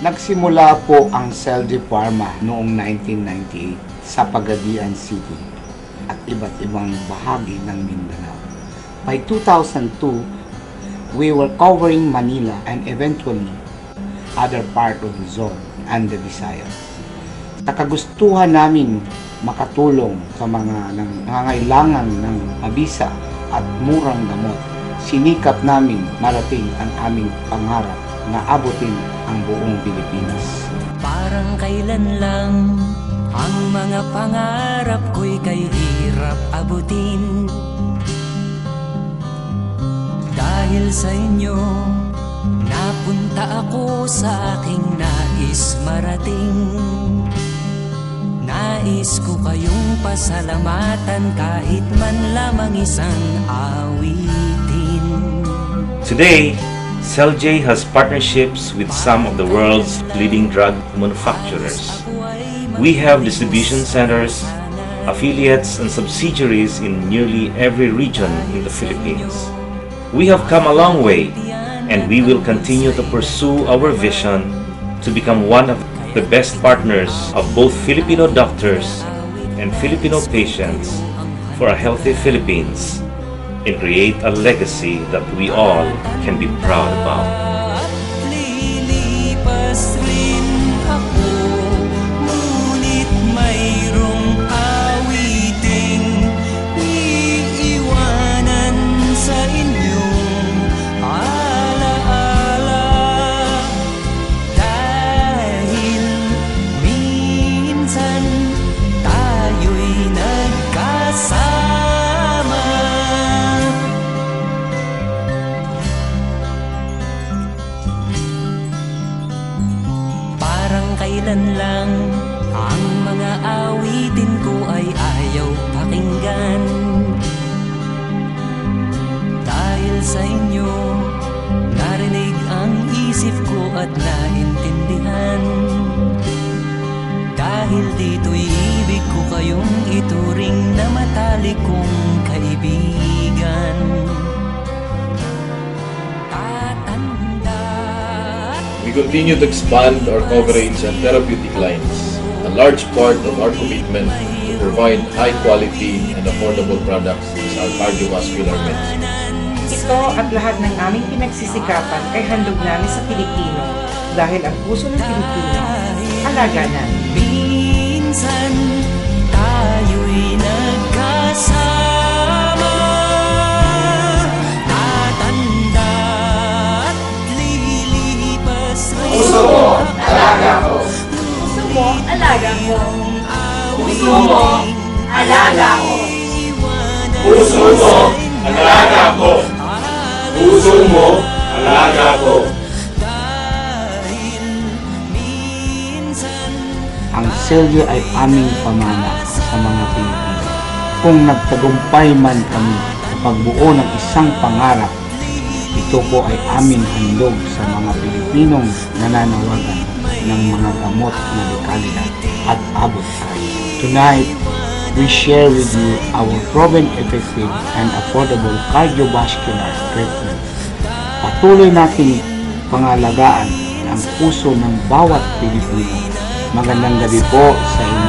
Nagsimula po ang Celje Pharma noong 1998 sa Pagadian City at iba't ibang bahagi ng Mindanao. By 2002, we were covering Manila and eventually other part of Luzon and the Visayas. Sa kagustuhan namin makatulong sa mga nangangailangan ng mabisa at murang gamot, sinikap namin marating ang aming pangarap na abutin ang buong Pilipinas. Parang kailan lang ang mga pangarap ko'y kay hirap abutin. Dahil sa inyo, napunta ako sa aking nais marating. Nais ko kayong pasalamatan kahit man lamang isang awitin. Today, Celje has partnerships with some of the world's leading drug manufacturers. We have distribution centers, affiliates and subsidiaries in nearly every region in the Philippines. We have come a long way and we will continue to pursue our vision to become one of the best partners of both Filipino doctors and Filipino patients for a healthy Philippines and create a legacy that we all can be proud about. Lilipas rin ako, ngunit mayroong awiting iiwanan sa inyong alaala. Dahil minsan tayo'y nagkasama. Kailan lang ang mga awitin ko ay ayaw pakinggan. Dahil sa inyo, narinig ang isip ko at naintindihan. Dahil dito'y ibig ko kayong ituring na matalik kong kaibigan. We continue to expand our coverage and therapeutic lines. A large part of our commitment to provide high-quality and affordable products is our cardiovascular medicine. Ito at lahat ng aming pinagsisikapan ay handog namin sa Pilipino dahil ang puso ng Pilipino, alaga namin. Minsan tayo'y nagkasama. Puso mo, alaga ko. Puso mo, alaga ko. Puso mo, alaga ko. Puso mo, alaga ko. Puso mo, alaga ko. Ang Celje ay aming pamana sa mga Pilipino. Kung nagtagumpay man kami sa pagbuo ng isang pangarap, ito po ay aming handog sa mga Pilipinong nananawagan ng mga gamot na dekalidad at abot kaya. Tonight, we share with you our proven effective and affordable cardiovascular treatment. Patuloy natin pangalagaan ang puso ng bawat Pilipino. Magandang gabi po sa inyo.